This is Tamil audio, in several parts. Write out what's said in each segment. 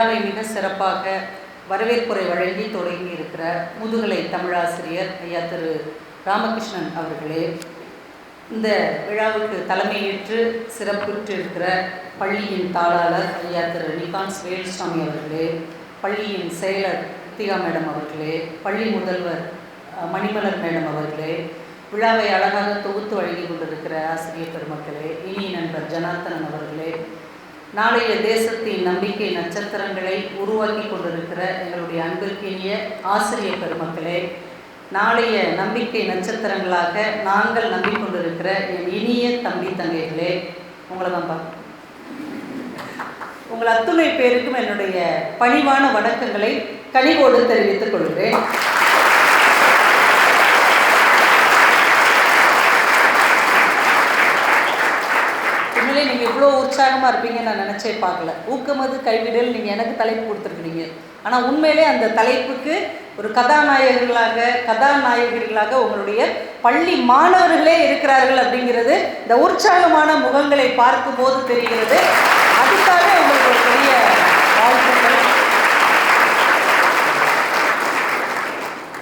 மிக சிறப்பாக வரவேற்புரை வழங்கி தொடங்கி இருக்கிற முதுகலை தமிழாசிரியர் ஐயா திரு ராமகிருஷ்ணன் அவர்களே, இந்த விழாவுக்கு தலைமையேற்று சிறப்புற்று இருக்கிற பள்ளியின் தாளாளர் ஐயா திரு நிகான்ஸ் வேலுசாமி அவர்களே, பள்ளியின் செயலர் ரித்திகா மேடம் அவர்களே, பள்ளி முதல்வர் மணிமலர் மேடம் அவர்களே, விழாவை அழகாக தொகுத்து வழங்கி கொண்டிருக்கிற ஆசிரியர் பெருமக்களே, இனிய நண்பர் ஜனார்த்தனன் அவர்களே, நாளைய தேசத்தின் நம்பிக்கை நட்சத்திரங்களை உருவாக்கி கொண்டிருக்கிற எங்களுடைய அன்பிற்கினிய ஆசிரியர் பெருமக்களே, நாளைய நம்பிக்கை நட்சத்திரங்களாக நாங்கள் நம்பிக்கொண்டிருக்கிற என் இனிய தம்பி தங்கைகளே, உங்களை தான் பார்க்க உங்கள் அத்துணை பேருக்கும் என்னுடைய பணிவான வணக்கங்களை கனிவோடு தெரிவித்துக் கொள்கிறேன். நீங்கள் இவ்வளோ உற்சாகமாக இருப்பீங்கன்னு நான் நினச்சே பார்க்கல. ஊக்கமது கைவிடல் நீங்கள் எனக்கு தலைப்பு கொடுத்துருக்குறீங்க. ஆனால் உண்மையிலே அந்த தலைப்புக்கு ஒரு கதாநாயகர்களாக உங்களுடைய பள்ளி மாணவர்களே இருக்கிறார்கள் அப்படிங்கிறது இந்த உற்சாகமான முகங்களை பார்க்கும்போது தெரிகிறது. அதுக்காக உங்களுக்கு ஒரு பெரிய வாழ்த்துக்கள்.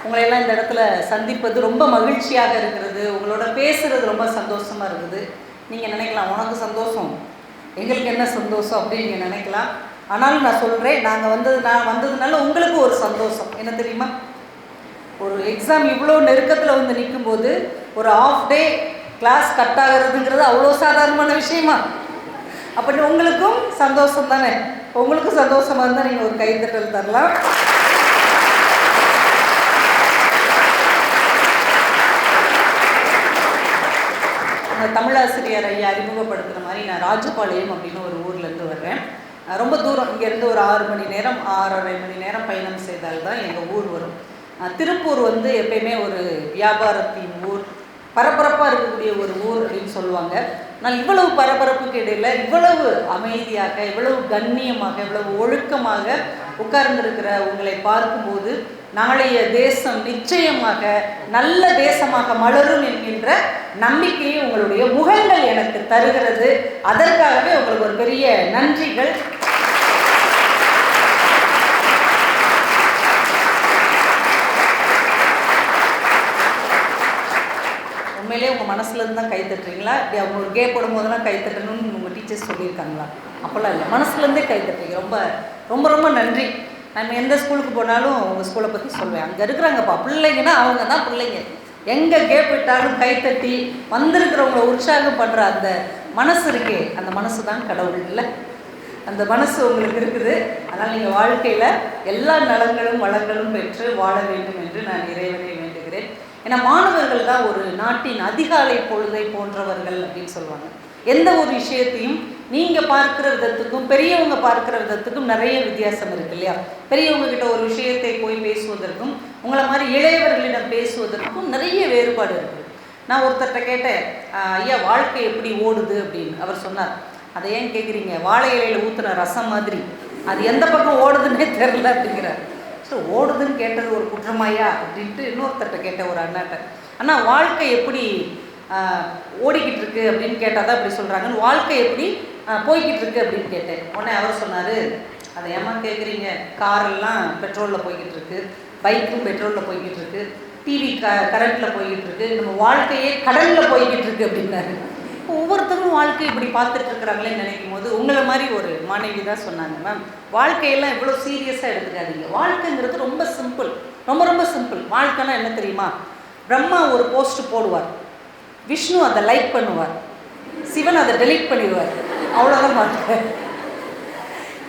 உங்களையெல்லாம் இந்த இடத்துல சந்திப்பது ரொம்ப மகிழ்ச்சியாக இருக்கிறது. உங்களோட பேசுகிறது ரொம்ப சந்தோஷமாக இருக்குது. நீங்கள் நினைக்கலாம், உனக்கு சந்தோஷம், எங்களுக்கு என்ன சந்தோஷம் அப்படின்னு நீங்கள் நினைக்கலாம். ஆனாலும் நான் சொல்கிறேன், நான் வந்ததுனால உங்களுக்கு ஒரு சந்தோஷம் என்ன தெரியுமா? ஒரு எக்ஸாம் இவ்வளோ நெருக்கத்தில் வந்து நிற்கும்போது ஒரு ஆஃப் டே கிளாஸ் கட் ஆகிறதுங்கிறது அவ்வளோ சாதாரணமான விஷயமா? அப்படி உங்களுக்கும் சந்தோஷம் தானே? உங்களுக்கும் சந்தோஷமாக இருந்தால் நீங்கள் ஒரு கைத்தட்டல் தரலாம். தமிழாசிரியர் ஐயா அறிமுகப்படுத்துகிற மாதிரி நான் ராஜபாளையம் அப்படின்னு ஒரு ஊர்லேருந்து வர்றேன். ரொம்ப தூரம், இங்கேருந்து ஒரு 6 மணி நேரம் 6.5 மணி நேரம் பயணம் செய்தால்தான் எங்கள் ஊர் வரும். திருப்பூர் வந்து எப்பயுமே ஒரு வியாபாரத்தின் ஊர், பரபரப்பாக இருக்கக்கூடிய ஒரு ஊர் அப்படின்னு சொல்லுவாங்க. ஆனால் இவ்வளவு பரபரப்புக்கு இடையில் இவ்வளவு அமைதியாக, இவ்வளவு கண்ணியமாக, இவ்வளவு ஒழுக்கமாக உட்கார்ந்திருக்கிற உங்களை பார்க்கும்போது நாளைய தேசம் நிச்சயமாக நல்ல தேசமாக மலரும் என்கின்ற நம்பிக்கையை உங்களுடைய முகங்கள் எனக்கு தருகிறது. அதற்காகவே உங்களுக்கு ஒரு பெரிய நன்றிகள். உண்மையிலே உங்கள் மனசுலேருந்து தான் கை தட்டுறீங்களா? இப்படி அவங்க ஒரு கேப் போடும் போதெல்லாம் கை தட்டணும்னு உங்கள் டீச்சர்ஸ் சொல்லியிருக்காங்களா? அப்போல்லாம் இல்லை, மனசுலேருந்தே கை தட்டுறீங்க. ரொம்ப ரொம்ப ரொம்ப நன்றி. நம்ம எந்த ஸ்கூலுக்கு போனாலும் உங்கள் ஸ்கூலை பற்றி சொல்வேன். அங்கே இருக்கிறாங்கப்பா பிள்ளைங்கன்னா அவங்க தான் பிள்ளைங்க. எங்கே கேப் விட்டாலும் கைத்தட்டி வந்திருக்கிறவங்களை உற்சாகம் பண்ணுற அந்த மனசு இருக்கே, அந்த மனசு தான் கடவுள் இல்லை? அந்த மனசு உங்களுக்கு இருக்குது. அதனால் நீங்கள் வாழ்க்கையில் எல்லா நலங்களும் வளங்களும் பெற்று வாழ வேண்டும் என்று நான் இறைவனை வேண்டுகிறேன். ஏன்னா மாணவர்கள் தான் ஒரு நாட்டின் அதிகாலை பொழுதை போன்றவர்கள் அப்படின்னு சொல்லுவாங்க. எந்த ஒரு விஷயத்தையும் நீங்கள் பார்க்குற விதத்துக்கும் பெரியவங்க பார்க்குற விதத்துக்கும் நிறைய வித்தியாசம் இருக்குது இல்லையா? பெரியவங்க கிட்ட ஒரு விஷயத்தை போய் பேசுவதற்கும் உங்களை மாதிரி இளையவர்களிடம் பேசுவதற்கும் நிறைய வேறுபாடு இருக்குது. நான் ஒருத்தர்கிட்ட கேட்டேன், ஐயா வாழ்க்கை எப்படி ஓடுது அப்படின்னு. அவர் சொன்னார், அதை ஏன் கேட்குறீங்க, வாழை இலையில் ஊற்றுன ரசம் மாதிரி அது எந்த பக்கம் ஓடுதுன்னே தெரில அப்படிங்கிறார். ஸோ ஓடுதுன்னு கேட்டது ஒரு குற்றமாயா அப்படின்ட்டு இன்னொருத்தர்கிட்ட கேட்டேன், ஒரு அண்ணாட்ட. ஆனால் வாழ்க்கை எப்படி ஓடிக்கிட்டு இருக்கு அப்படின்னு கேட்டால் தான் இப்படி சொல்கிறாங்கன்னு, வாழ்க்கை எப்படி போய்கிட்டு இருக்கு அப்படின்னு கேட்டேன். உடனே அவர் சொன்னார், அதை ஏமா கேட்குறீங்க, காரெல்லாம் பெட்ரோலில் போய்கிட்டு இருக்கு, பைக்கும் பெட்ரோலில் போய்கிட்டு இருக்கு, டிவி கரண்ட்டில் போய்கிட்டு இருக்கு, நம்ம வாழ்க்கையே கடலில் போய்கிட்டு இருக்கு அப்படின்னாரு. ஒவ்வொருத்தரும் வாழ்க்கை இப்படி பார்த்துட்டு இருக்கிறாங்களேன்னு நினைக்கும் போது உங்களை மாதிரி ஒரு மாணவி தான் சொன்னாங்க, மேம் வாழ்க்கையெல்லாம் இவ்வளோ சீரியஸாக எடுத்துக்காதீங்க, வாழ்க்கைங்கிறது ரொம்ப சிம்பிள், ரொம்ப ரொம்ப சிம்பிள். வாழ்க்கைன்னா என்ன தெரியுமா? பிரம்மா ஒரு போஸ்ட் போடுவார், விஷ்ணு அதை லைக் பண்ணுவார், சிவன் அதை டெலீட் பண்ணிடுவார், அவ்வளோதான் வாழ்க்கை.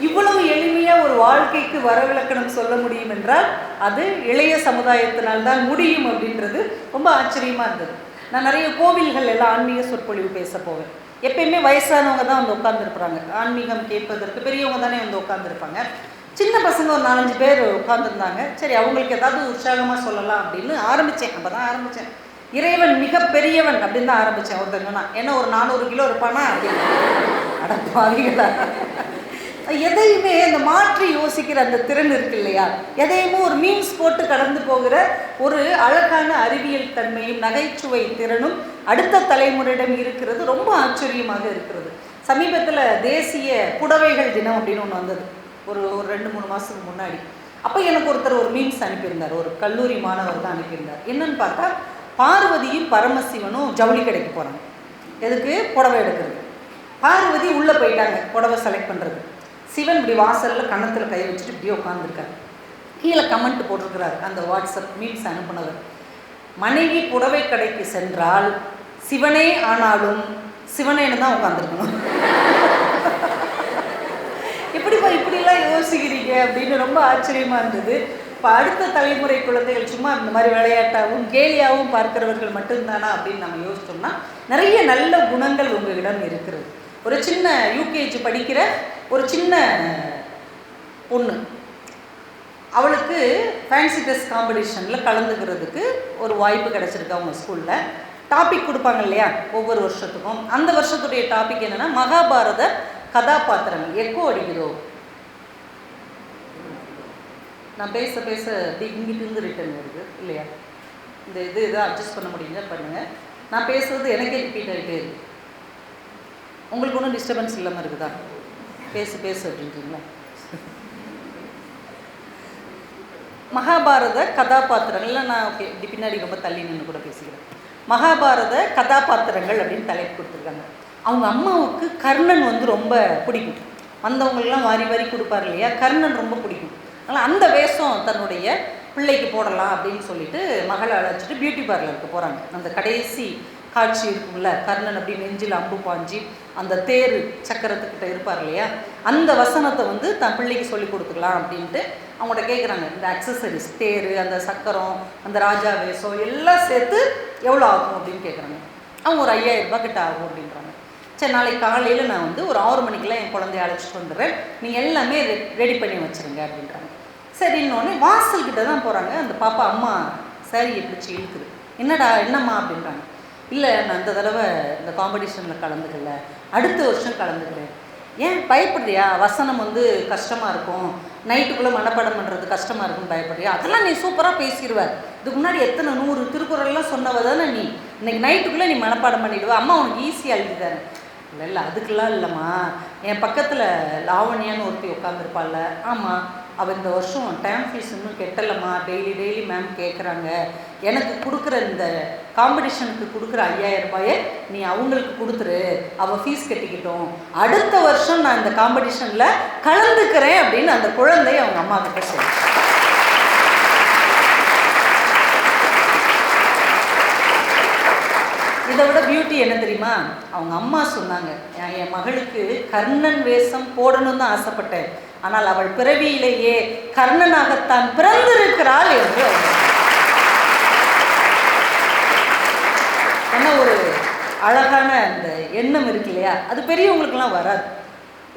இவ்வளவு எளிமையாக ஒரு வாழ்க்கைக்கு வரவிலக்கணம் சொல்ல முடியும் என்றால் அது இளைய சமுதாயத்தினால்தான் முடியும் அப்படின்றது ரொம்ப ஆச்சரியமாக இருந்தது. நான் நிறைய கோவில்கள் எல்லாம் ஆன்மீக சொற்பொழிவு பேச போவேன். எப்பயுமே வயசானவங்க தான் வந்து உட்காந்துருப்பாங்க. ஆன்மீகம் கேட்பதற்கு பெரியவங்க தானே வந்து உட்காந்துருப்பாங்க. சின்ன பசங்க ஒரு 4-5 பேர் உட்காந்துருந்தாங்க. சரி, அவங்களுக்கு ஏதாவது உற்சாகமாக சொல்லலாம் அப்படின்னு ஆரம்பித்தேன். அப்போ தான் ஆரம்பித்தேன், இறைவன் மிக பெரியவன் அப்படின்னு தான் ஆரம்பித்தேன். ஒருத்தங்கன்னா என்ன ஒரு 400 கிலோ இருப்பானா அப்படின்னு. அடப்பாவிகளா, எதையுமே இந்த மாற்றி யோசிக்கிற அந்த திறன் இருக்கு இல்லையா? எதையுமே ஒரு மீன்ஸ் போட்டு கடந்து போகிற ஒரு அழகான அறிவியல் தன்மையும் நகைச்சுவை திறனும் அடுத்த தலைமுறையிடம் இருக்கிறது. ரொம்ப ஆச்சரியமாக இருக்கிறது. சமீபத்தில் தேசிய புடவைகள் தினம் அப்படின்னு ஒன்று வந்தது. ஒரு ஒரு 2-3 மாதத்துக்கு முன்னாடி. அப்போ எனக்கு ஒருத்தர் ஒரு மீம்ஸ் அனுப்பியிருந்தார், ஒரு கல்லூரி மாணவர் தான் அனுப்பியிருந்தார். என்னன்னு பார்த்தா, பார்வதியும் பரமசிவனும் ஜவுளி கடைக்கு போகிறாங்க. எதுக்கு? புடவை எடுக்கிறது. பார்வதி உள்ளே போயிட்டாங்க புடவை செலக்ட் பண்ணுறது. சிவன் இப்படி வாசலில் கன்னத்தில் கை வச்சுட்டு இப்படியே உட்காந்துருக்காரு. கீழே கமெண்ட் போட்டிருக்கிறார் அந்த வாட்ஸ்அப் மீம்ஸ் அனுப்புனவர், மனைவி புடவை கடைக்கு சென்றால் சிவனே ஆனாலும் சிவனேன்னு தான் உட்காந்துருக்கணும். எப்படிப்பா இப்படிலாம் யோசிக்கிறீங்க அப்படின்னு ரொம்ப ஆச்சரியமாக இருந்தது. இப்போ அடுத்த தலைமுறை குழந்தைகள் சும்மா இந்த மாதிரி விளையாட்டாகவும் கேலியாகவும் பார்க்கிறவர்கள் மட்டும்தானா அப்படின்னு நம்ம யோசிச்சோம்னா நிறைய நல்ல குணங்கள் உங்களிடம் இருக்கிறது. ஒரு சின்ன யூகேஜி படிக்கிற ஒரு சின்ன பொண்ணு, அவளுக்கு ஃபேன்சி ட்ரெஸ் காம்படிஷனில் கலந்துக்கிறதுக்கு ஒரு வாய்ப்பு கிடச்சிருக்கு. அவங்க ஸ்கூலில் டாபிக் கொடுப்பாங்க இல்லையா ஒவ்வொரு வருஷத்துக்கும். அந்த வருஷத்துடைய டாபிக் என்னென்னா மகாபாரத கதாபாத்திரங்கள். எக்கோ அடிக்குதோ? நான் பேச பேச இங்கிட்டு ரிட்டர்ன் வருது இல்லையா? இந்த இதை அட்ஜஸ்ட் பண்ண முடியுங்க பண்ணுங்கள். நான் பேசுகிறது எனக்கே ரிப்பீட் ஆகிட்டே இருக்குது. உங்களுக்கு ஒன்றும் டிஸ்டர்பன்ஸ் இல்லாமல் இருக்குதா? பேசு அப்படின்றீங்களா? மகாபாரத கதாபாத்திரங்கள். நான் ஓகே இப்படி பின்னாடி ரொம்ப தள்ளி நின்று கூட பேசிக்கிறேன். மகாபாரத கதாபாத்திரங்கள் அப்படின்னு தலைப்பு கொடுத்துருக்காங்க. அவங்க அம்மாவுக்கு கர்ணன் ரொம்ப பிடிக்கும். வந்தவங்களெலாம் வாரி வாரி கொடுப்பார் இல்லையா, கர்ணன் ரொம்ப பிடிக்கும். அதனால் அந்த வேஷம் தன்னுடைய பிள்ளைக்கு போடலாம் அப்படின்னு சொல்லிட்டு மகளை அழைச்சிட்டு பியூட்டி பார்லருக்கு போகிறாங்க. அந்த கடைசி காட்சி இருக்கும்ல, கர்ணன் அப்படி நெஞ்சில் அம்பு பாஞ்சி அந்த தேர் சக்கரத்துக்கிட்ட இருப்பார் இல்லையா, அந்த வசனத்தை தன் பிள்ளைக்கு சொல்லி கொடுத்துக்கலாம் அப்படின்ட்டு அவங்கள்ட்ட கேட்குறாங்க. இந்த அக்சசரிஸ், தேர், அந்த சக்கரம், அந்த ராஜா வேஷம் எல்லாம் சேர்த்து எவ்வளோ ஆகும் அப்படின்னு கேட்குறாங்க. அவங்க ஒரு 5000 ரூபாய் கிட்ட ஆகும் அப்படின்றாங்க. சரி, நாளைக்கு காலையில் நான் ஒரு 6 மணிக்கெலாம் என் குழந்தைய அழைச்சிட்டு வந்துடுறேன், நீங்கள் எல்லாமே ரெடி பண்ணி வச்சுருங்க அப்படின்றாங்க. சரி, இன்னொன்று வாசல்கிட்ட தான் போகிறாங்க. அந்த பாப்பா அம்மா சாரியை பிடிச்சி இழுக்குது. என்னம்மா அப்படின்றாங்க. இல்லை, நான் இந்த தடவை இந்த காம்படிஷனில் கலந்துக்கல, அடுத்த வருஷம் கலந்துக்கிறேன். ஏன் பயப்படுறியா? வசனம் கஷ்டமாக இருக்கும், நைட்டுக்குள்ளே மனப்பாடம் பண்ணுறது கஷ்டமாக இருக்குன்னு பயப்படுறியா? அதெல்லாம் நீ சூப்பராக பேசிடுவார். இதுக்கு முன்னாடி எத்தனை 100 திருக்குறள்லாம் சொன்னவ தானே நீ, இன்னைக்கு நைட்டுக்குள்ளே நீ மனப்பாடம் பண்ணிவிடுவா, அம்மா உனக்கு ஈஸியாக எழுதிதானே. இல்லை அதுக்கெல்லாம் இல்லைம்மா, என் பக்கத்தில் லாவண்யான்னு ஒருத்தி உட்காந்துருப்பாள்ல, ஆமாம், அவள் இந்த வருஷம் டேம் ஃபீஸ் இன்னும் கெட்டலம்மா, டெய்லி மேம் கேட்குறாங்க, எனக்கு கொடுக்குற இந்த காம்படிஷனுக்கு கொடுக்குற 5000 ரூபாயை நீ அவங்களுக்கு கொடுத்துரு, அவள் ஃபீஸ் கட்டிக்கிட்டோம், அடுத்த வருஷம் நான் இந்த காம்படிஷனில் கலந்துக்கிறேன் அப்படின்னு அந்த குழந்தை அவங்க அம்மா கிட்ட சொல்லு. இதை விட பியூட்டி என்ன தெரியுமா? அவங்க அம்மா சொன்னாங்க, என் மகளுக்கு கர்ணன் வேஷம் போடணும்னு தான் ஆசைப்பட்டேன், ஆனால் அவள் பிறவியிலேயே கர்ணனாகத்தான் பிறந்திருக்கிறாள் என்று. என்ன ஒரு அழகான அந்த எண்ணம் இருக்கு இல்லையா? அது பெரியவங்களுக்கெல்லாம் வராது,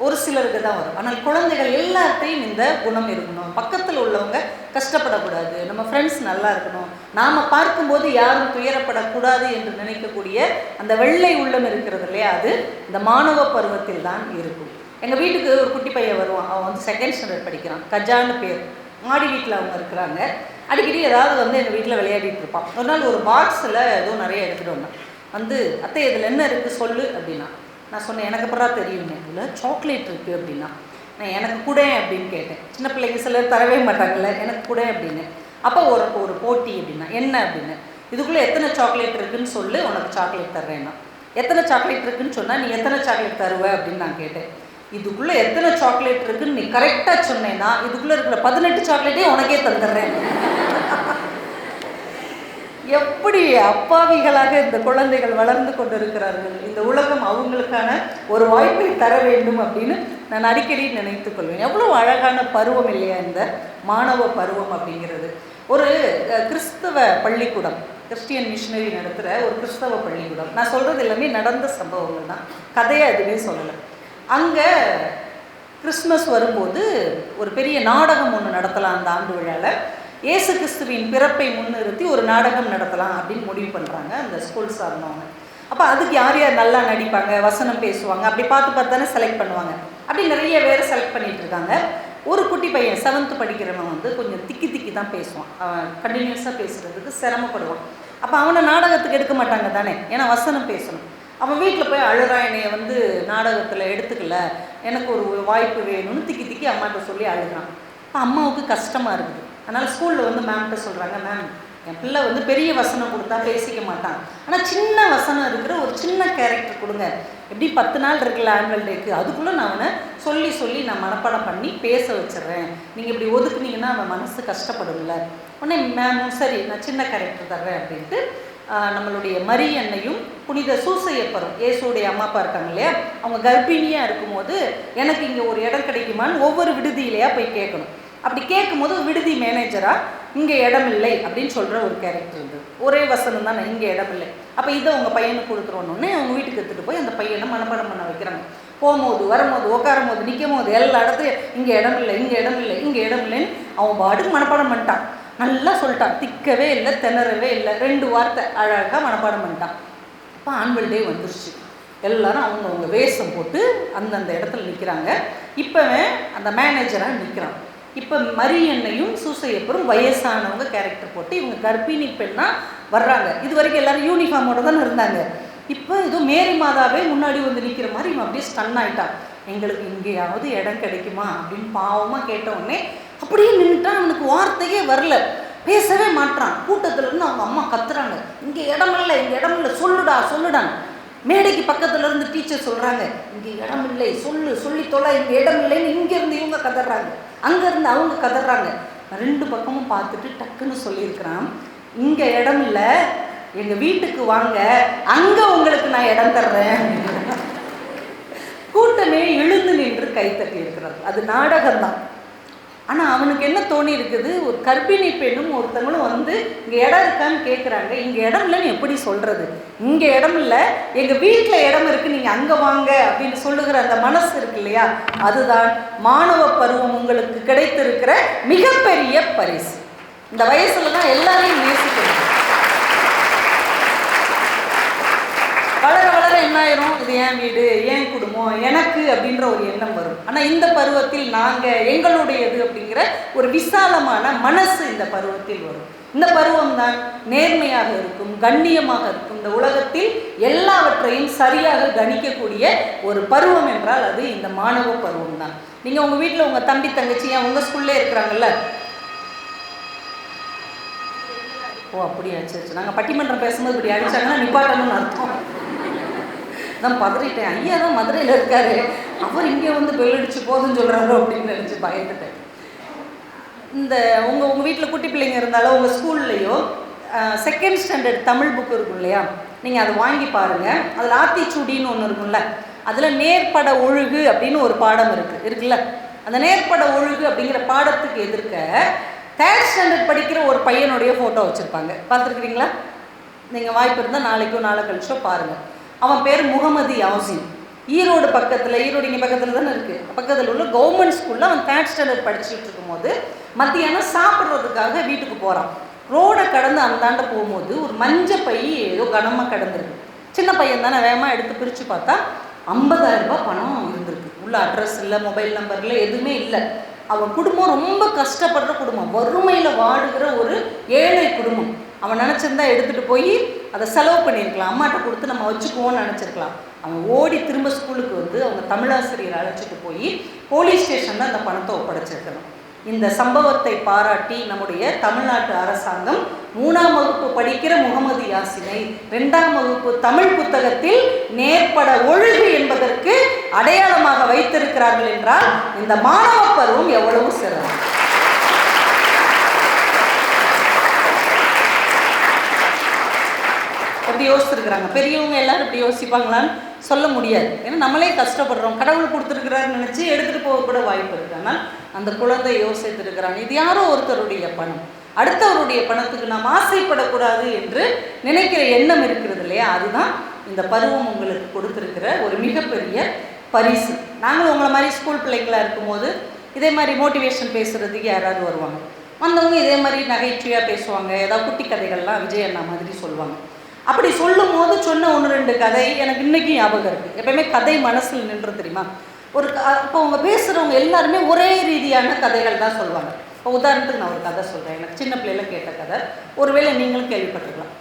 ஒரு சிலருக்கு தான் வரும். ஆனால் குழந்தைகள் எல்லாத்தையும் இந்த குணம் இருக்கணும். பக்கத்தில் உள்ளவங்க கஷ்டப்படக்கூடாது, நம்ம ஃப்ரெண்ட்ஸ் நல்லா இருக்கணும், நாம் பார்க்கும்போது யாரும் துயரப்படக்கூடாது என்று நினைக்கக்கூடிய அந்த வெள்ளை உள்ளம் இருக்கிறது இல்லையா, அது இந்த மாணவ பருவத்தில் தான் இருக்கும். எங்கள் வீட்டுக்கு ஒரு குட்டி பையன் வருவான், அவன் 2nd ஸ்டாண்டர்ட் படிக்கிறான், கஜான்னு பேர். மாடி வீட்டில் அவங்க இருக்கிறாங்க. அடிக்கடி ஏதாவது எங்கள் வீட்டில் விளையாடிட்டு இருப்பான். ஒரு நாள் ஒரு பாக்ஸில் ஏதோ நிறைய எடுத்துகிட்டு வந்தேன். அத்தை இதில் என்ன இருக்குது சொல்லு அப்படின்னா. நான் சொன்னேன், எனக்கு அப்புறம் தெரியுமே, இதில் சாக்லேட் இருக்குது அப்படின்னா. நான் எனக்கு கூட அப்படின்னு கேட்டேன். சின்ன பிள்ளைங்க சிலர் தரவே மாட்டாங்கல்ல, எனக்கு கூட அப்படின்னு. அப்போ ஒரு போட்டி அப்படின்னா என்ன அப்படின்னு, இதுக்குள்ளே எத்தனை சாக்லேட் இருக்குதுன்னு சொல்லு, உனக்கு சாக்லேட் தர்றேன்னா. எத்தனை சாக்லேட் இருக்குதுன்னு சொன்னால் நீ எத்தனை சாக்லேட் தருவ அப்படின்னு நான் கேட்டேன். இதுக்குள்ளே எத்தனை சாக்லேட் இருக்குதுன்னு நீ கரெக்டாக சொன்னேன்னா இதுக்குள்ளே இருக்கிற 18 சாக்லேட்டையும் உனக்கே தந்துடுறேன். எப்படி அப்பாவிகளாக இந்த குழந்தைகள் வளர்ந்து கொண்டிருக்கிறார்கள். இந்த உலகம் அவங்களுக்கான ஒரு வாய்ப்பை தர வேண்டும் அப்படின்னு நான் அடிக்கடி நினைத்துக் கொள்வேன். எவ்வளோ அழகான பருவம் இல்லையா இந்த மாணவ பருவம் அப்படிங்கிறது. ஒரு கிறிஸ்தவ பள்ளிக்கூடம், கிறிஸ்டியன் மிஷினரி நடத்துகிற ஒரு கிறிஸ்தவ பள்ளிக்கூடம். நான் சொல்கிறது எல்லாமே நடந்த சம்பவங்கள் தான், கதையை எதுவுமே சொல்லலை. அங்கே கிறிஸ்மஸ் வரும்போது ஒரு பெரிய நாடகம் ஒன்று நடத்தலாம். அந்த ஆண்டு விழாவில் இயேசு கிறிஸ்துவின் பிறப்பை முன்னிறுத்தி ஒரு நாடகம் நடத்தலாம் அப்படின்னு முடிவு பண்ணுறாங்க அந்த ஸ்கூல் சார்ந்தவங்க. அப்போ அதுக்கு யார் யார் நல்லா நடிப்பாங்க, வசனம் பேசுவாங்க, அப்படி பார்த்து தானே செலக்ட் பண்ணுவாங்க. அப்படி நிறைய பேர் செலக்ட் பண்ணிகிட்டு இருக்காங்க. ஒரு குட்டி பையன் 7th படிக்கிறவன் கொஞ்சம் திக்கி தான் பேசுவான், அவன் கண்டினியூஸாக பேசுகிறதுக்கு சிரமப்படுவான். அப்போ அவனை நாடகத்துக்கு எடுக்க மாட்டாங்க தானே, ஏன்னா வசனம் பேசணும். அவன் வீட்டில் போய் அழுறான், என்னைய வந்து நாடகத்தில் எடுத்துக்கல, எனக்கு ஒரு வாய்ப்பு வேணும்னு திக்கி திக்கி அம்மாட்ட சொல்லி அழுகிறான். இப்போ அம்மாவுக்கு கஷ்டமாக இருக்குது. அதனால் ஸ்கூலில் வந்து மேம்கிட்ட சொல்கிறாங்க, மேம் என் பிள்ளை வந்து பெரிய வசனம் கொடுத்தா பேசிக்க மாட்டான், ஆனால் சின்ன வசனம் இருக்கிற ஒரு சின்ன கேரக்டர் கொடுங்க, எப்படி 10 நாள் இருக்குல்ல ஆனுவல் டேக்கு, அதுக்குள்ளே நான் அவனை சொல்லி சொல்லி நான் மனப்பாடம் பண்ணி பேச வச்சிட்றேன், நீங்கள் இப்படி ஒதுக்குனீங்கன்னா அவன் மனசு கஷ்டப்படும்ல. உடனே மேம் சரி நான் சின்ன கேரக்டர் தர்றேன் அப்படின்ட்டு நம்மளுடைய மரி அன்னையும் புனித சூசையப்பரும் இயேசுடைய அம்மா அப்பா இருக்காங்க இல்லையா, அவங்க கர்ப்பிணியாக இருக்கும்போது எனக்கு இங்கே ஒரு இடம் கிடைக்குமான்னு ஒவ்வொரு விடுதியிலையா போய் கேட்கணும். அப்படி கேட்கும்போது விடுதி மேனேஜராக இங்கே இடம் இல்லை அப்படின்னு சொல்கிற ஒரு கேரக்டர் இருந்தது. ஒரே வசனம் தான், இங்கே இடம் இல்லை, அப்போ இதை உங்கள் பையனுக்கு கொடுத்துருவோன்னே அவங்க வீட்டுக்கு எடுத்துகிட்டு போய் அந்த பையனை மனப்பாடம் பண்ண வைக்கிறாங்க. போகும்போது வரும்போது உட்காரும் போது நிற்கும் போது எல்லா இடத்துலையும் இங்கே இடம் இல்லை, இங்கே இடம் இல்லை, இங்கே இடம் இல்லைன்னு அவன் பாட்டுக்கு மனப்பாடம் பண்ணிட்டான். நல்லா சொல்லிட்டான், திக்கவே இல்லை, திணறவே இல்லை, 2 வார்த்தை அழகாக மனப்பாடம் பண்ணிட்டான். இப்போ ஆனுவல் டே வந்துருச்சு, எல்லாரும் அவங்கவுங்க வேஷம் போட்டு அந்தந்த இடத்துல நிற்கிறாங்க. இப்போவே அந்த மேனேஜராக நிற்கிறான். இப்போ மரி அன்னையும் சூசையப்பரும் வயசானவங்க கேரக்டர் போட்டு இவங்க கர்ப்பிணி பெண்ணாக வர்றாங்க. இது வரைக்கும் எல்லோரும் யூனிஃபார்மோட தானே இருந்தாங்க. இப்போ ஏதோ மேரி மாதாவே முன்னாடி வந்து நிற்கிற மாதிரி இவன் அப்படியே ஸ்டன் ஆகிட்டான். எங்களுக்கு இங்கேயாவது இடம் கிடைக்குமா அப்படின்னு பாவமாக கேட்டவுடனே அப்படியே நின்றுட்டான். அவனுக்கு வார்த்தையே வரல, பேசவே மாட்டான். கூட்டத்தில் இருந்து அவங்க அம்மா கத்துறாங்க, இங்கே இடம் இல்லை, இங்கே இடம் இல்லை, சொல்லுடா சொல்லுடான்னு. மேடைக்கு பக்கத்துல இருந்து டீச்சர் சொல்கிறாங்க, இங்கே இடம் இல்லை, சொல்லி தொலை, இங்கே இடம் இல்லைன்னு இங்கேருந்து இவங்க கதறாங்க, அங்கேருந்து அவங்க கதறாங்க. 2 பக்கமும் பார்த்துட்டு டக்குன்னு சொல்லியிருக்கிறான், இங்கே இடம் இல்லை, எங்கள் வீட்டுக்கு வாங்க, அங்கே உங்களுக்கு நான் இடம் தர்றேன். கூட்டமே எழுந்து நின்று கைத்தட்டி இருக்கிறார். அது நாடகம்தான். ஆனால் அவனுக்கு என்ன தோணி இருக்குது, ஒரு கர்ப்பிணி பெண்ணும் ஒருத்தவங்களும் வந்து இங்கே இடம் இருக்கான்னு கேட்குறாங்க. இங்கே இடம் இல்லைன்னு எப்படி சொல்கிறது, இங்கே இடம் இல்லை, எங்கள் வீட்டில் இடம் இருக்குது, நீங்கள் அங்கே வாங்க அப்படின்னு சொல்லுகிற அந்த மனசு இருக்கு இல்லையா, அதுதான் மாணவ பருவம் உங்களுக்கு கிடைத்திருக்கிற மிகப்பெரிய பரிசு. இந்த வயசுல தான் எல்லாரையும் நேசிக்கணும். வளர வளர என்ன ஆயிரும், இது என் வீடு, என் குடும்பம், எனக்கு அப்படின்ற ஒரு எண்ணம் வரும். ஆனால் இந்த பருவத்தில் நாங்கள் எங்களுடையது அப்படிங்கிற ஒரு விசாலமான மனசு இந்த பருவத்தில் வரும். இந்த பருவம் தான் நேர்மையாக இருக்கும், கண்ணியமாக இருக்கும். இந்த உலகத்தில் எல்லாவற்றையும் சரியாக கணிக்கக்கூடிய ஒரு பருவம் என்றால் அது இந்த மாணவ பருவம் தான். நீங்கள் உங்கள் வீட்டில் உங்கள் தம்பி தங்கச்சி உங்கள் ஸ்கூல்லே இருக்கிறாங்கல்ல, ஓ அப்படியா, சரி, நாங்கள் பட்டிமன்றம் பேசும்போது இப்படி அடிச்சாங்கன்னா நிப்பாட்டணும்னு அர்த்தம். நான் பதறிட்டேன், ஐயா தான் மதுரையில் இருக்காரு, அவர் இங்கே வந்து பெல் அடிச்சு போதுன்னு சொல்கிறாரோ அப்படின்னு நினச்சி பயந்துட்டேன். இந்த உங்கள் வீட்டில் குட்டி பிள்ளைங்க இருந்தாலும் உங்கள் ஸ்கூல்லையோ 2nd ஸ்டாண்டர்ட் தமிழ் புக் இருக்கும் இல்லையா, நீங்கள் அதை வாங்கி பாருங்கள். அதில் ஆத்திச்சூடின்னு ஒன்று இருக்கும்ல, அதில் நேர்பட ஒழுகு அப்படின்னு ஒரு பாடம் இருக்குல்ல, அந்த நேர்பட ஒழுகு அப்படிங்கிற பாடத்துக்கு எதிர்க்க 3rd ஸ்டாண்டர்ட் படிக்கிற ஒரு பையனுடைய ஃபோட்டோ வச்சுருப்பாங்க. பார்த்துருக்குறீங்களா? நீங்கள் வாய்ப்பு இருந்தால் நாளைக்கோ நாளை கழிச்சோ பாருங்கள். அவன் பேர் முகமது யாசின். ஈரோடு பக்கத்தில், ஈரோடு இங்கே பக்கத்தில் தானே இருக்குது, பக்கத்தில் உள்ள கவர்மெண்ட் ஸ்கூலில் அவன் 3rd ஸ்டாண்டர்ட் படிச்சுட்டு இருக்கும்போது மத்தியானம் சாப்பிட்றதுக்காக வீட்டுக்கு போகிறான். ரோடை கடந்து அந்தாண்ட போகும்போது ஒரு மஞ்சள் பை ஏதோ கனமாக கிடந்திருக்கு. சின்ன பையன் தானே, வேகமாக எடுத்து பிரித்து பார்த்தா 50,000 ரூபாய் பணம் இருந்திருக்கு. உள்ள அட்ரஸ் இல்லை, மொபைல் நம்பர் இல்லை, எதுவுமே இல்லை. அவன் குடும்பம் ரொம்ப கஷ்டப்படுற குடும்பம், வறுமையில் வாடுகிற ஒரு ஏழை குடும்பம். அவன் நினச்சிருந்தா எடுத்துகிட்டு போய் அதை செலவு பண்ணியிருக்கலாம், அம்மாட்ட கொடுத்து நம்ம வச்சுக்குவோன்னு நினச்சிருக்கலாம். அவன் ஓடி திரும்ப ஸ்கூலுக்கு வந்து அவங்க தமிழாசிரியரை அழைச்சிட்டு போய் போலீஸ் ஸ்டேஷனில் அந்த பணத்தை ஒப்படைச்சிருக்கணும். இந்த சம்பவத்தை பாராட்டி நம்முடைய தமிழ்நாட்டு அரசாங்கம் 3ஆம் வகுப்பு படிக்கிற முகமது யாசினை 2ஆம் வகுப்பு தமிழ் புத்தகத்தில் நேர்பட ஒழுகு என்பதற்கு அடையாளமாக வைத்திருக்கிறார்கள் என்றால் இந்த மாணவ பருவம் எவ்வளவு சிறந்தது. எப்படி யோசிச்சிருக்கிறாங்க பெரியவங்க எல்லாரும் இப்படி யோசிப்பாங்களான்னு சொல்ல முடியாது. ஏன்னா நம்மளே கஷ்டப்படுறோம், கடவுள் கொடுத்துருக்கிறாருன்னு நினச்சி எடுத்துகிட்டு போக கூட வாய்ப்பு இருக்குது. ஆனால் அந்த குழந்தை யோசித்திருக்கிறாங்க, இது யாரோ ஒருத்தருடைய பணம், அடுத்தவருடைய பணத்துக்கு நாம் ஆசைப்படக்கூடாது என்று நினைக்கிற எண்ணம் இருக்கிறது இல்லையா, அதுதான் இந்த பருவம் உங்களுக்கு கொடுத்துருக்கிற ஒரு மிகப்பெரிய பரிசு. நாங்களும் உங்களை மாதிரி ஸ்கூல் பிள்ளைங்களாக இருக்கும்போது இதே மாதிரி மோட்டிவேஷன் பேசுகிறதுக்கு யாராவது வருவாங்க, வந்தவங்க இதே மாதிரி நகைச்சுவையாக பேசுவாங்க, ஏதாவது குட்டி கதைகள்லாம் விஜய் அண்ணா மாதிரி சொல்லுவாங்க. அப்படி சொல்லும் போது சொன்ன 1-2 கதை எனக்கு இன்றைக்கும் ஞாபகம் இருக்குது. எப்பயுமே கதை மனசில் நின்று தெரியுமா. இப்போ அவங்க பேசுகிறவங்க எல்லாருமே ஒரே ரீதியான கதைகள் தான் சொல்லுவாங்க. இப்போ உதாரணத்துக்கு நான் ஒரு கதை சொல்கிறேன், எனக்கு சின்ன பிள்ளையில கேட்ட கதை, ஒருவேளை நீங்களும் கேள்விப்பட்டிருக்கலாம்.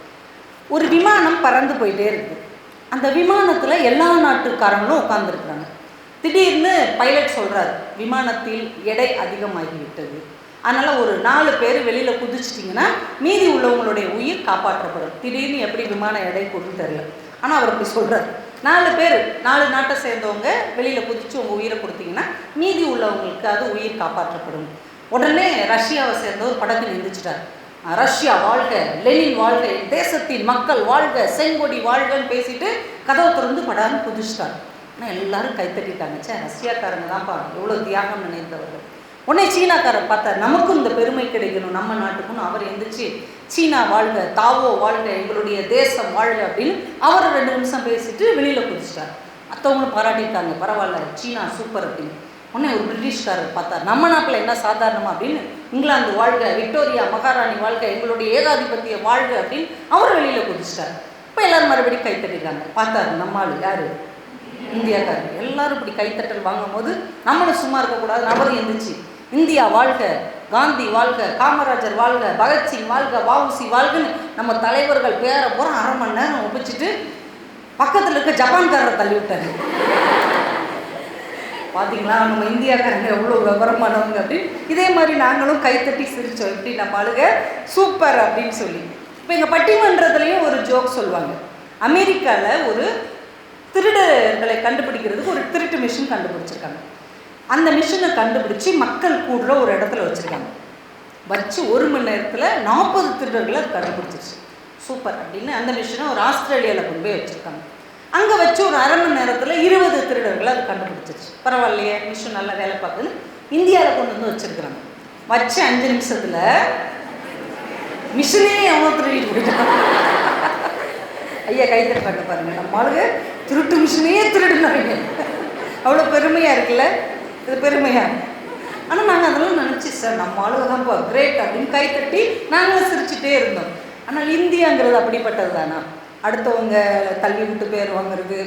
ஒரு விமானம் பறந்து போயிட்டே இருக்குது. அந்த விமானத்தில் எல்லா நாட்டுக்காரங்களும் உட்காந்துருக்குறாங்க. திடீர்னு பைலட் சொல்கிறார், விமானத்தில் எடை அதிகமாகிவிட்டது, அதனால் ஒரு 4 பேர் வெளியில் குதிச்சிட்டிங்கன்னா மீதி உள்ளவங்களுடைய உயிர் காப்பாற்றப்படும். திடீர்னு எப்படி விமான எடை கூடுன்னு தெரில, ஆனால் அவர் அப்படி சொல்கிறார். 4 பேர் 4 நாட்டை சேர்ந்தவங்க வெளியில் குதித்து உங்கள் உயிரை கொடுத்தீங்கன்னா மீதி உள்ளவங்களுக்கு அது உயிர் காப்பாற்றப்படும். உடனே ரஷ்யாவை சேர்ந்தவர் படத்தில் எழுந்திரிச்சிட்டார். ரஷ்யா வாழ்க, லெனின் வாழ்க, தேசத்தின் மக்கள் வாழ்க, செங்கொடி வாழ்கன்னு பேசிட்டு கதவை திறந்து படான்னு குதிச்சிட்டார். ஆனால் எல்லாரும் கைத்தட்டிட்டாங்க. சே, ரஷ்யாக்காரங்க தான்ப்பா எவ்வளோ தியாகம் நினைத்தவர்கள். உடனே சீனாக்காரர் பார்த்தார், நமக்கும் இந்த பெருமை கிடைக்கணும் நம்ம நாட்டுக்குன்னு அவர் எந்திரிச்சு சீனா வாழ்க, தாவோ வாழ்க, எங்களுடைய தேசம் வாழ்க அப்படின்னு அவர் 2 நிமிஷம் பேசிட்டு வெளியில் குதிச்சிட்டார். மற்றவங்களும் பாராட்டிட்டாங்க, பரவாயில்ல சீனா சூப்பர் அப்படின்னு. உடனே ஒரு பிரிட்டிஷ்காரர் பார்த்தார், நம்ம நாட்டில் என்ன சாதாரணமா அப்படின்னு, இங்கிலாந்து வாழ்க, விக்டோரியா மகாராணி வாழ்க, எங்களுடைய ஏகாதிபத்திய வாழ்க அப்படின்னு அவர் வெளியில் குதிச்சிட்டார். இப்போ எல்லோரும் மறுபடியும் கைத்தட்டிருக்காங்க. பார்த்தாரு, நம்மால் யார், இந்தியாக்காரர். எல்லாரும் இப்படி கைத்தட்டல் வாங்கும் போது நம்மளும் சும்மா இருக்கக்கூடாது, அவரும் எந்திரிச்சு இந்தியா வாழ்க, காந்தி வாழ்க, காமராஜர் வாழ்க, பகத்சிங் வாழ்க, வஉசி வாழ்கன்னு நம்ம தலைவர்கள் பேரை பூரா 1/2 மணி நேரம் ஒப்பிச்சுட்டு பக்கத்தில் இருக்க ஜப்பான்காரரை தள்ளி விட்டாரு. பார்த்தீங்களா நம்ம இந்தியாக்காரங்க எவ்வளோ விவரமானவங்க அப்படின்னு. இதே மாதிரி நாங்களும் கைத்தட்டி சிரித்தோம், எப்படி நம்ம ஆளுக சூப்பர் அப்படின்னு சொல்லி. இப்போ எங்கள் பட்டிமன்றத்துலேயும் ஒரு ஜோக் சொல்லுவாங்க. அமெரிக்காவில் ஒரு திருடர்களை கண்டுபிடிக்கிறதுக்கு ஒரு திருட்டு மிஷின் கண்டுபிடிச்சிருக்காங்க. அந்த மிஷினை கண்டுபிடிச்சி மக்கள் கூடுற ஒரு இடத்துல வச்சுருக்காங்க. வச்சு 1 மணி நேரத்தில் 40 திருடர்களை கண்டுபிடிச்சிருச்சு. சூப்பர் அப்படின்னு அந்த மிஷினை ஒரு ஆஸ்திரேலியாவில் கொண்டு போய் வச்சுருக்காங்க. அங்கே வச்சு ஒரு 1/2 மணி நேரத்தில் 20 திருடர்களை அது கண்டுபிடிச்சிருச்சு. பரவாயில்லையே, மிஷின் நல்லா வேலை பார்க்குதுன்னு இந்தியாவில் கொண்டு வந்து வச்சுருக்குறாங்க. வச்சு 5 நிமிஷத்தில் மிஷினே அவன் திருடிட்டு போயிட்டான். ஐயா கைத்தட்ட பாருங்கள், நம்ம ஆளுங்க திருட்டு மிஷினே திருடுனாங்க. அவ்வளோ பெருமையாக இருக்குல்ல, இது பெருமையாக. ஆனால் நாங்கள் அதெல்லாம் நினச்சி, சார் நம்ம ஆளுங்க தான்ப்பா கிரேட் அப்படின்னு கைத்தட்டி நாங்களும் சிரிச்சுட்டே இருந்தோம். ஆனால் இந்தியாங்கிறது அப்படிப்பட்டது தானா? அடுத்தவங்க தள்ளி விட்டு பேர் வாங்குறது,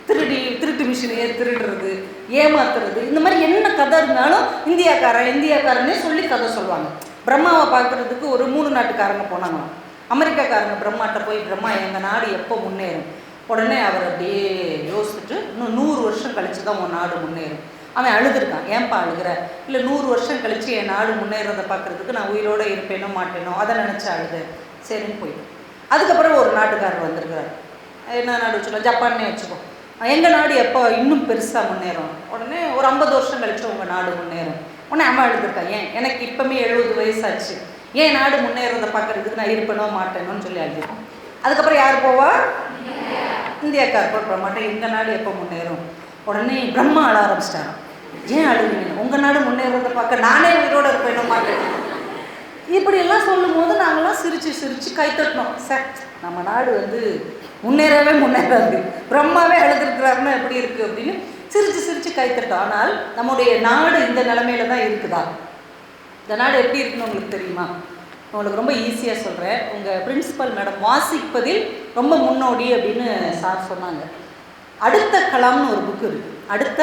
திருட்டு மிஷினையே திருடுறது, ஏமாத்துறது, இந்த மாதிரி என்ன கதை இருந்தாலும் இந்தியாக்காரனே சொல்லி கதை சொல்லுவாங்க. பிரம்மாவை பார்க்குறதுக்கு ஒரு 3 நாட்டுக்காரங்க போனாங்களாம். அமெரிக்காக்காரங்க பிரம்மாட்ட போய், பிரம்மா எங்கள் நாடு எப்போ முன்னேறும்? உடனே அவர் அப்படியே யோசிச்சுட்டு, இன்னும் 100 வருஷம் கழிச்சு தான் உன் நாடு முன்னேறும். அவன் அழுதுருக்கான். ஏன்பா அழுகிற? இல்லை 100 வருஷம் கழித்து என் நாடு முன்னேறதை பார்க்குறதுக்கு நான் உயிரோடு இருப்பேனோ மாட்டேனோ அதை நினச்சி அழுது. சரின்னு போயிடும். அதுக்கப்புறம் ஒரு நாட்டுக்காரர் வந்திருக்கிறார். என்ன நாடு வச்சுக்கோ, ஜப்பான்னே வச்சுக்கோ. எங்கள் நாடு எப்போ இன்னும் பெருசாக முன்னேறும்? உடனே ஒரு 50 வருஷம் கழிச்சு உங்கள் நாடு முன்னேறும். உடனே அம்மா எழுதிருக்கான், ஏன் எனக்கு இப்போமே 70 வயசாச்சு, ஏன் நாடு முன்னேறதை பார்க்குறதுக்கு நான் இருப்பேனோ மாட்டேனோன்னு சொல்லி அழுதிருக்கேன். அதுக்கப்புறம் யார் போவா? இந்தியாக்கார் போட மாட்டேன், எங்கள் நாடு எப்போ முன்னேறும்? உடனே பிரம்மா அழ ஆரம்பிச்சிட்டாங்க. ஏன் அழுகுங்க? உங்கள் நாடு முன்னேறதை பார்க்க நானே உயிரோடு இருப்பேனோ மாட்டேன். இப்படியெல்லாம் சொல்லும் போது நாங்களாம் சிரித்து கைத்தட்டணும். சார் நம்ம நாடு முன்னேறாது, பிரம்மாவே அழுதுருக்கிறாருன்னா எப்படி இருக்குது அப்படின்னு சிரித்து கைத்தட்டோம். ஆனால் நம்முடைய நாடு இந்த நிலைமையில தான் இருக்குதா? இந்த நாடு எப்படி இருக்குன்னு உங்களுக்கு தெரியுமா? உங்களுக்கு ரொம்ப ஈஸியாக சொல்கிறேன். உங்கள் பிரின்சிபல் மேடம் வாசிப்பதில் ரொம்ப முன்னோடி அப்படின்னு சார் சொன்னாங்க. அடுத்த கலாம்னு ஒரு புக்கு இருக்குது. அடுத்த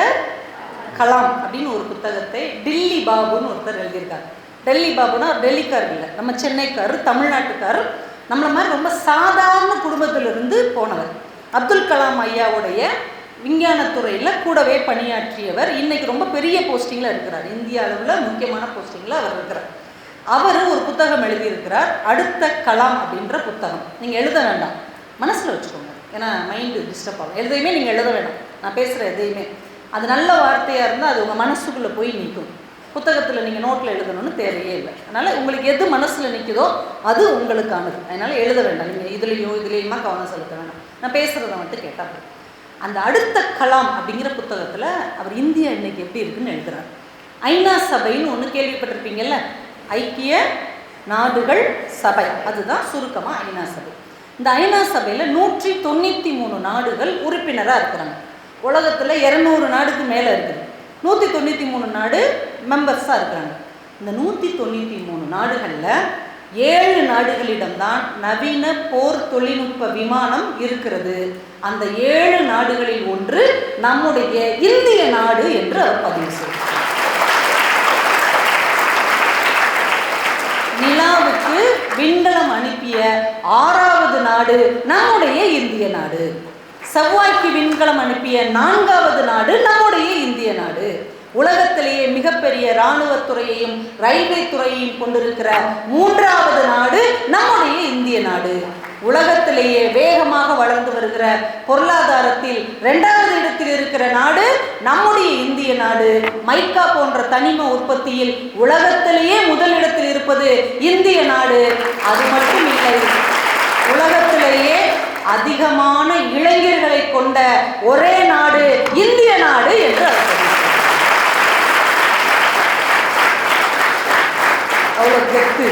கலாம் அப்படின்னு ஒரு புத்தகத்தை டில்லி பாபுன்னு ஒருத்தர் எழுதியிருக்காரு. டெல்லி பாபுனா டெல்லிக்காரர் இல்லை, நம்ம சென்னைக்காரர், தமிழ்நாட்டுக்காரர், நம்மளை மாதிரி ரொம்ப சாதாரண குடும்பத்திலிருந்து போனவர். அப்துல் கலாம் ஐயாவுடைய விஞ்ஞானத்துறையில் கூடவே பணியாற்றியவர். இன்றைக்கி ரொம்ப பெரிய போஸ்டிங்கில் இருக்கிறார். இந்திய அளவில் முக்கியமான போஸ்டிங்கில் அவர் இருக்கிறார். அவர் ஒரு புத்தகம் எழுதியிருக்கிறார், அடுத்த கலாம் அப்படின்ற புத்தகம். நீங்கள் எழுத வேண்டாம், மனசில் வச்சுக்கோங்க, ஏன்னா மைண்டு டிஸ்டர்ப் ஆகும். எதையுமே நீங்கள் எழுத வேண்டாம், நான் பேசுகிற எதையுமே அது நல்ல வார்த்தையாக இருந்தால் அது உங்கள் மனசுக்குள்ளே போய் நிற்கும். புத்தகத்தில் நீங்கள் நோட்டில் எழுதணும்னு தேவையே இல்லை. அதனால் உங்களுக்கு எது மனசில் நிற்குதோ அது உங்களுக்கானது. அதனால் எழுத வேண்டாம், நீங்கள் இதுலேயுமா கவனம் செலுத்த வேண்டாம். நான் பேசுகிறத மட்டும் கேட்டால் அந்த அடுத்த கலாம் அப்படிங்கிற புத்தகத்தில் அவர் இந்தியா இன்னைக்கு எப்படி இருக்குன்னு எழுதுகிறார். ஐநா சபைன்னு ஒன்று கேள்விப்பட்டிருப்பீங்கல்ல, ஐக்கிய நாடுகள் சபை, அதுதான் சுருக்கமாக ஐநா சபை. இந்த ஐநா சபையில் 193 நாடுகள் உறுப்பினராக இருக்கிறாங்க. உலகத்தில் 200 நாடுக்கு மேலே இருக்குது. 193 நாடு மெம்பர்ஸாக இருக்கிறாங்க. இந்த 193 நாடுகளில் 7 நாடுகளிடம்தான் நவீன போர் தொழில்நுட்ப விமானம் இருக்கிறது. அந்த 7 நாடுகளில் ஒன்று நம்முடைய இந்திய நாடு என்று அவர் பதிவு செய்தார். நிலாவுக்கு விண்கலம் அனுப்பிய 6வது நாடு நம்முடைய இந்திய நாடு. செவ்வாய்க்கு விண்கலம் அனுப்பிய 4வது நாடு நம்முடைய இந்திய நாடு. உலகத்திலேயே மிகப்பெரிய இராணுவத்துறையையும் ரயில்வே துறையையும் கொண்டிருக்கிற 3வது நாடு நம்முடைய இந்திய நாடு. உலகத்திலேயே வேகமாக வளர்ந்து வருகிற பொருளாதாரத்தில் 2வது இடத்தில் இருக்கிற நாடு நம்முடைய இந்திய நாடு. மைக்கா போன்ற தனிம உற்பத்தியில் உலகத்திலேயே முதலிடத்தில் இருப்பது இந்திய நாடு. அது மட்டும் இல்லை, உலகத்திலேயே அதிகமான இளைஞர்களை கொண்ட ஒரே நாடு இந்திய நாடு என்று அழைக்கப்படுகிறது. அவ்வளோ கெத்து.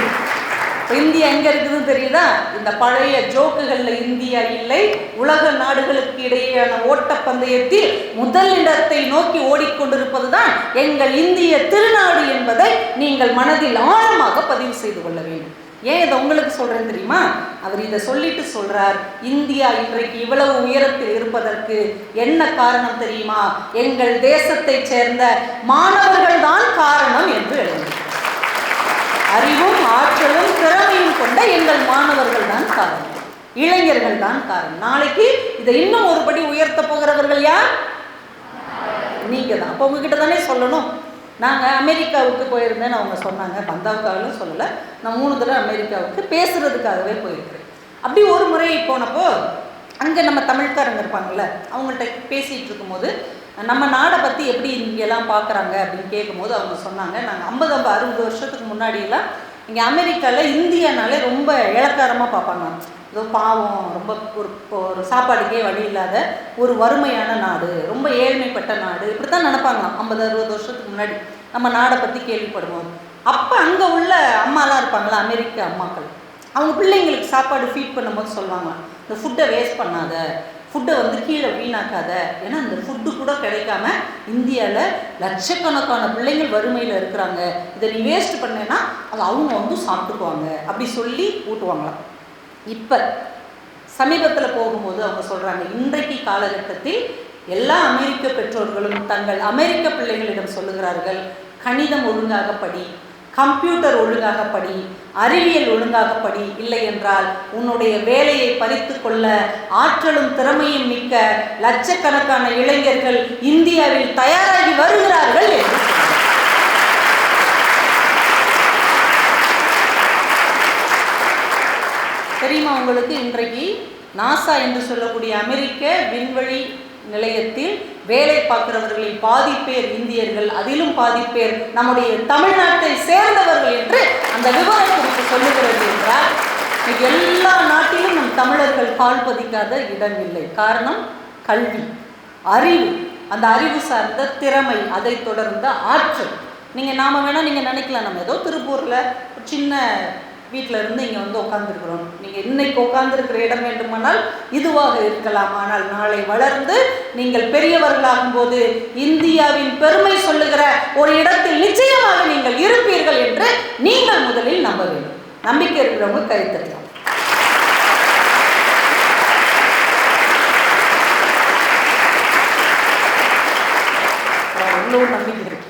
இந்தியா எங்க இருக்குதுன்னு தெரியுதா? இந்த பழைய ஜோக்குகள்ல இந்தியா இல்லை. உலக நாடுகளுக்கு இடையேயான ஓட்டப்பந்தயத்தில் முதல் இடத்தை நோக்கி ஓடிக்கொண்டிருப்பதுதான் எங்கள் இந்திய திருநாடு என்பதை நீங்கள் மனதில் ஆழமாக பதிவு செய்து கொள்ள வேண்டும். ஏன் இதை உங்களுக்கு சொல்றேன் தெரியுமா? அவர் இதை சொல்லிட்டு சொல்றார், இந்தியா இன்றைக்கு இவ்வளவு உயரத்தில் இருப்பதற்கு என்ன காரணம் தெரியுமா? எங்கள் தேசத்தை சேர்ந்த மாணவர்கள் தான் காரணம் என்று எழுதினார். அறிவும் ஆற்றலும் திறமையும் கொண்ட எங்கள் மாணவர்கள் தான் காரணம், இளைஞர்கள் தான் காரணம். நாளைக்கு இதை இன்னும் ஒருபடி உயர்த்த போகிறவர்கள் யார்? நீங்க தான். அப்போ உங்ககிட்ட தானே சொல்லணும். நாங்கள் அமெரிக்காவுக்கு போயிருந்தேன்னு அவங்க சொன்னாங்க. பந்தாவுக்காகவும் சொல்லலை, நான் 3 தடவை அமெரிக்காவுக்கு பேசுகிறதுக்காகவே போயிருக்கிறேன். அப்படி ஒரு முறை போனப்போ அங்கே நம்ம தமிழ்காரங்க இருப்பாங்கள்ல, அவங்கள்ட்ட பேசிகிட்டு இருக்கும்போது நம்ம நாடை பற்றி எப்படி இங்கெல்லாம் பார்க்குறாங்க அப்படின்னு கேட்கும்போது அவங்க சொன்னாங்க, நாங்கள் 50-60 வருஷத்துக்கு முன்னாடியெல்லாம் இங்கே அமெரிக்காவில் இந்தியானாலே ரொம்ப இளக்காரமாக பார்ப்பாங்க. ஏதோ பாவம், ரொம்ப ஒரு சாப்பாடுக்கே வழி இல்லாத ஒரு வறுமையான நாடு, ரொம்ப ஏழ்மைப்பட்ட நாடு, இப்படி தான் நினைப்பாங்களாம் 50-60 வருஷத்துக்கு முன்னாடி நம்ம நாடை பற்றி கேள்விப்படுவோம். அப்போ அங்கே உள்ள அம்மாலாம் இருப்பாங்களா, அமெரிக்க அம்மாக்கள், அவங்க பிள்ளைங்களுக்கு சாப்பாடு ஃபீட் பண்ணும்போது சொல்லுவாங்களாம், இந்த ஃபுட்டை வேஸ்ட் பண்ணாத, ஃபுட்டை கீழே வீணாக்காத. ஏன்னா இந்த ஃபுட்டு கூட கிடைக்காம இந்தியாவில் லட்சக்கணக்கான பிள்ளைங்கள் வறுமையில் இருக்கிறாங்க, இதை நீ வேஸ்ட் பண்ணேன்னா அதை அவங்க சாப்பிட்டுக்குவாங்க அப்படி சொல்லி ஊட்டுவாங்களாம். இப்போ சமீபத்தில் போகும்போது அவங்க சொல்கிறாங்க, இன்றைக்கு காலகட்டத்தில் எல்லா அமெரிக்க பெற்றோர்களும் தங்கள் அமெரிக்க பிள்ளைகளிடம் சொல்லுகிறார்கள், கணிதம் ஒழுங்காக படி, கம்ப்யூட்டர் ஒழுங்காக படி, அறிவியல் ஒழுங்காக படி, இல்லை என்றால் உன்னுடைய வேலையை பறித்து கொள்ள ஆற்றலும் திறமையும் மிக்க லட்சக்கணக்கான இளைஞர்கள் இந்தியாவில் தயாராகி வருகிறார்கள் என்று தெரியுமா உங்களுக்கு? இன்றைக்கு நாசா என்று சொல்லக்கூடிய அமெரிக்க விண்வெளி நிலையத்தில் வேலை பார்க்கிறவர்களில் பாதி பேர் இந்தியர்கள், அதிலும் பாதி பேர் நம்முடைய தமிழ்நாட்டை சேர்ந்தவர்கள் என்று அந்த விவரம் குறித்து சொல்லுகிறது என்றால் இன்னைக்கு எல்லா நாட்டிலும் நம் தமிழர்கள் கால் பதிக்காத இடம் இல்லை. காரணம் கல்வி, அறிவு, அந்த அறிவு சார்ந்த திறமை, அதை தொடர்ந்த ஆற்றல். நாம வேணா நீங்கள் நினைக்கலாம், நம்ம ஏதோ திருப்பூரில் ஒரு சின்ன வீட்டில் இருந்து இங்கே உட்காந்துருக்குறோம். நீங்கள் இன்னைக்கு உட்காந்துருக்கிற இடம் வேண்டுமானால் இதுவாக இருக்கலாம். ஆனால் நாளை வளர்ந்து நீங்கள் பெரியவர்களாகும் போது இந்தியாவின் பெருமை சொல்லுகிற ஒரு இடத்தில் நிச்சயமாக நீங்கள் இருப்பீர்கள் என்று நீங்கள் முதலில் நம்ப வேண்டும். நம்பிக்கை இருக்கிறவங்க கை தட்டலாம். நம்பிக்கை இருக்கு.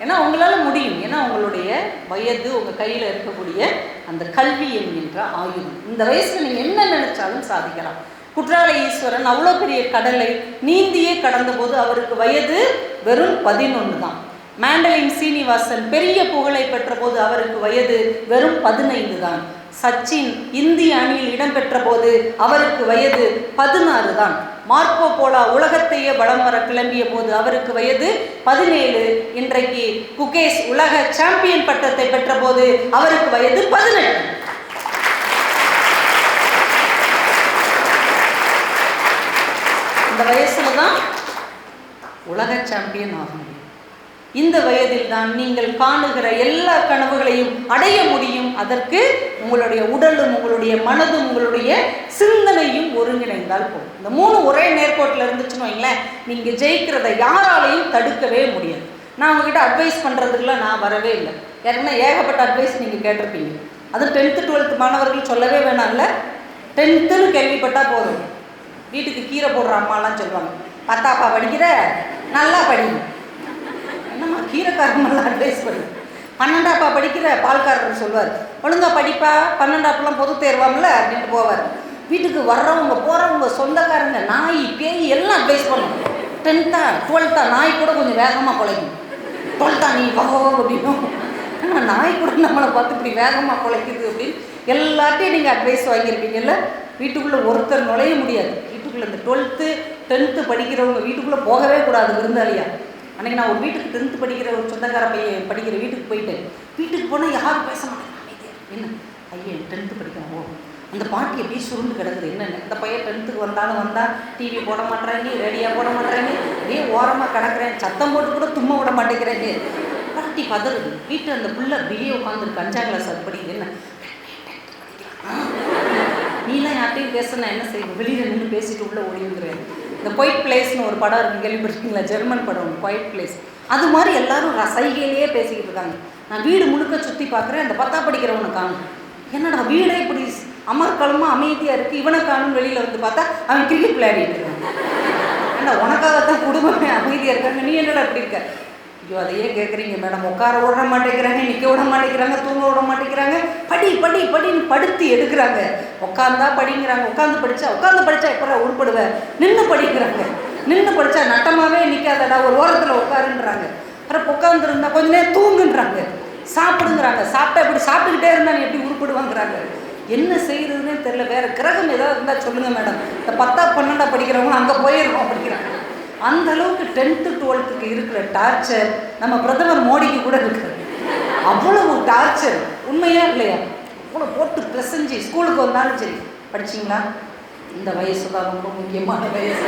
ஏன்னா உங்களால் முடியும். ஏன்னா உங்களுடைய வயது, உங்கள் கையில் இருக்கக்கூடிய அந்த கல்வி என்கின்ற ஆயுதம். இந்த வயசில் நீங்கள் என்ன நினைச்சாலும் சாதிக்கலாம். குற்றால ஈஸ்வரன் அவ்வளோ பெரிய கடலை நீந்தியே கடந்த போது அவருக்கு வயது வெறும் 11 தான். மேண்டலின் சீனிவாசன் பெரிய புகழை பெற்ற போது அவருக்கு வயது வெறும் 15 தான். சச்சின் இந்திய அணியில் இடம்பெற்ற போது அவருக்கு வயது 16 தான். மார்க்கோ போலா உலகத்தையே வலம் வர கிளம்பிய போது அவருக்கு வயது 17. இன்றைக்கு குகேஷ் உலக சாம்பியன் பட்டத்தை பெற்ற போது அவருக்கு வயது 18. இந்த வயசுல தான் உலக சாம்பியன் ஆக முடியும். இந்த வயதில் தான் நீங்கள் காணுகிற எல்லா கனவுகளையும் அடைய முடியும். அதற்கு உங்களுடைய உடலும் உங்களுடைய மனதும் உங்களுடைய சிந்தனையும் ஒருங்கிணைந்தால் போகும். இந்த 3 ஒரே நேர்கோட்டில் இருந்துச்சுன்னு வைங்களேன், நீங்கள் ஜெயிக்கிறத யாராலையும் தடுக்கவே முடியாது. நான் உங்ககிட்ட அட்வைஸ் பண்ணுறதுக்குலாம் நான் வரவே இல்லை. ஏன்னா ஏகப்பட்ட அட்வைஸ் நீங்கள் கேட்டிருப்பீங்க. அது 10th 12th மாணவர்கள் சொல்லவே வேணாம்ல. 10th கேள்விப்பட்டால் போதும். வீட்டுக்கு கீரை போடுற அம்மாலாம் சொல்லுவாங்க, 10ஆப்பா படிக்கிற, நல்லா படிங்க. என்னம்மா கீரைக்காரமெல்லாம் அட்வைஸ் பண்ணு. 12ஆப்பா படிக்கிற, பால்காரர் சொல்லுவார், ஒழுங்கா படிப்பா, 12ஆப்பெல்லாம் பொது தேர்வாமல அப்படின்ட்டு போவார். வீட்டுக்கு வர்றவங்க போகிறவங்க சொந்தக்காரங்க நாய் பேய் எல்லாம் அட்வைஸ் பண்ணணும். 10th 12th நாய் கூட கொஞ்சம் வேகமாக குலைக்கும். 12th நீ வகோ அப்படின்னும். ஆனால் நாய் கூட நம்மளை பார்த்து இப்படி வேகமாக குலைக்குது அப்படின்னு எல்லாத்தையும் நீங்கள் அட்வைஸ் வாங்கியிருப்பீங்கல்ல. வீட்டுக்குள்ளே ஒருத்தர் நுழைய முடியாது. வீட்டுக்குள்ளே இந்த 12th 10th படிக்கிறவங்க வீட்டுக்குள்ளே போகவே கூடாது விருந்தாளியா. அன்றைக்கி நான் ஒரு வீட்டுக்கு 10th படிக்கிற ஒரு சொந்தக்கார பையன் படிக்கிற வீட்டுக்கு போயிட்டேன். வீட்டுக்கு போனால் யாரும் பேச மாட்டேங்க. என்ன ஐயன் 10th படிக்கிறான், அந்த பாட்டி எப்படி சுருண்டு கிடக்குது என்னென்ன. இந்த பையன் 10th வந்தால் டிவி போட மாட்டேறாங்க, ரேடியோ போட மாட்டேறாங்க, அப்படியே ஓரமாக கிடக்குறேன், சத்தம் போட்டு கூட தும்ம விட மாட்டேங்கிறேங்க. பாட்டி பதறுது. வீட்டு அந்த புள்ள அப்படியே உட்காந்துருக்கு, 5ஆம் கிளாஸ் அது படிக்குது. என்ன நீலாம் யார்ட்டையும் பேச நான் என்ன செய்வேன், வெளியில் நின்று பேசிட்டு உள்ளே ஓடிங்கிறேன். இந்த குவைட் பிளேஸ்னு ஒரு படம் இருக்குது, கேள்விப்பட்டிருக்கீங்களா? ஜெர்மன் படம் குவைட் பிளேஸ். அது மாதிரி எல்லாரும் சைகையிலேயே பேசிக்கிட்டு இருக்காங்க. நான் வீடு முழுக்க சுற்றி பார்க்குறேன், அந்த 10ஆம் படிக்கிறவனை காணும். என்னடா வீடே இப்படி அமர்க்களமாக அமைதியாக இருக்குது, இவனை காணும். வெளியில் வந்து பார்த்தா அவன் கிரிக்கெட் விளையாடிட்டு இருக்கான். ஏன்னா உனக்காகத்தான் குடும்பமே அமைதியாக இருக்காங்க, நீ என்னடா இப்படி இருக்க? ஐயோ அதையே கேட்குறீங்க மேடம். உட்கார விட மாட்டேங்கிறாங்க, நிற்க விட மாட்டேங்கிறாங்க, தூங்க விட மாட்டேங்கிறாங்க, படின்னு படுத்தி எடுக்கிறாங்க. உட்காந்தா படிங்கிறாங்க, உட்காந்து படித்தா எப்போ உருப்படுவேன், நின்று படிக்கிறாங்க. நின்று படித்தா நட்டமாகவே நிற்காதடா, ஒரு ஓரத்தில் உட்காருன்றாங்க. அப்புறம் உட்காந்துருந்தா கொஞ்ச நேரம் தூங்குன்றாங்க. சாப்பிடுங்கிறாங்க, சாப்பிட்டா இப்படி சாப்பிட்டுக்கிட்டே இருந்தால் நீ எப்படி உருப்படுவாங்கிறாங்க. என்ன செய்யறதுன்னே தெரியல. வேறு கிரகம் ஏதாவது இருந்தால் சொல்லுங்கள் மேடம். இந்த 10th 12th படிக்கிறவங்க அங்கே போயிடுவோம் படிக்கிறாங்க. அந்த அளவுக்கு 10th 12th இருக்கிற டார்ச்சர் நம்ம பிரதமர் மோடிக்கு கூட இருக்குது. அவ்வளவு டார்ச்சர், உண்மையா இல்லையா? அவ்வளோ போட்டு பிசைஞ்சு ஸ்கூலுக்கு வந்தாலும் சரி, படிச்சிங்களா? இந்த வயசு தான் ரொம்ப முக்கியமான வயசு.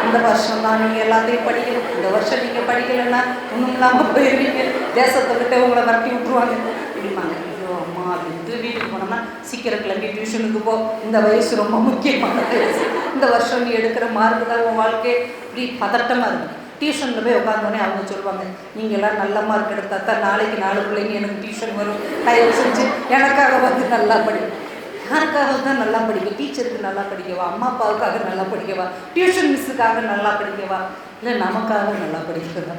இந்த வருஷம் தான் நீங்கள் எல்லாத்தையும் படிக்கணும். இந்த வருஷம் நீங்கள் படிக்கலைன்னா ஒன்றும் இல்லாமல் போயிருவீங்க, தேசத்தை விட்டு உங்களை வரட்டி விட்டுருவாங்க அப்படிம்பாங்க. ஐயோ அம்மா அப்படின்ட்டு வீட்டுக்கு போனோம்னா சீக்கிரம் கிளம்பி டியூஷனுக்கு போ, இந்த வயசு ரொம்ப முக்கியமான வயசு, இந்த வருஷம் நீ எடுக்கிற மார்க்கு தான் உன் வாழ்க்கை. இப்படி பதட்டமாக இருக்கும். டியூஷனில் போய் உட்காந்தோடனே அவங்க சொல்லுவாங்க, நீங்கள் எல்லாம் நல்ல மார்க் எடுத்தா தான் நாளைக்கு 4 பிள்ளைங்க எனக்கு டியூஷன் வரும், தயவு செஞ்சு எனக்காக வந்து நல்லா படிக்கும். யாருக்காக தான் நல்லா படிக்க? டீச்சருக்கு நல்லா படிக்கவா, அம்மா அப்பாவுக்காக நல்லா படிக்கவா, டியூஷன் மிஸ்ஸுக்காக நல்லா படிக்கவா, இல்லை நமக்காக நல்லா படிக்கவா?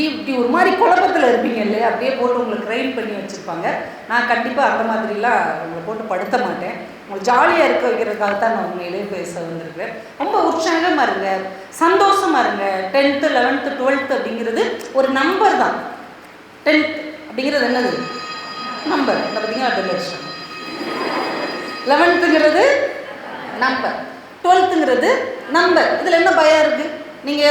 இப்படி ஒரு மாதிரி குழப்பத்தில் இருப்பீங்க இல்லையா? அப்படியே போட்டு உங்களை ட்ரெயின் பண்ணி வச்சுருப்பாங்க. நான் கண்டிப்பாக அந்த மாதிரிலாம் உங்களை போட்டு படுத்த மாட்டேன். உங்களை ஜாலியாக இருக்க வைக்கிறதுக்காக தான் நான் உண்மையிலே பேச வந்திருக்கிறேன். ரொம்ப உற்சாகமாக இருங்க, சந்தோஷமாக இருங்க. 10th 11th 12th அப்படிங்கிறது ஒரு நம்பர் தான். 10th அப்படிங்கிறது என்னது? நம்பர். இந்த பார்த்தீங்கன்னா அது லட்சம். 11th number, 12th number. இதில் என்ன பயம் இருக்குது? நீங்கள்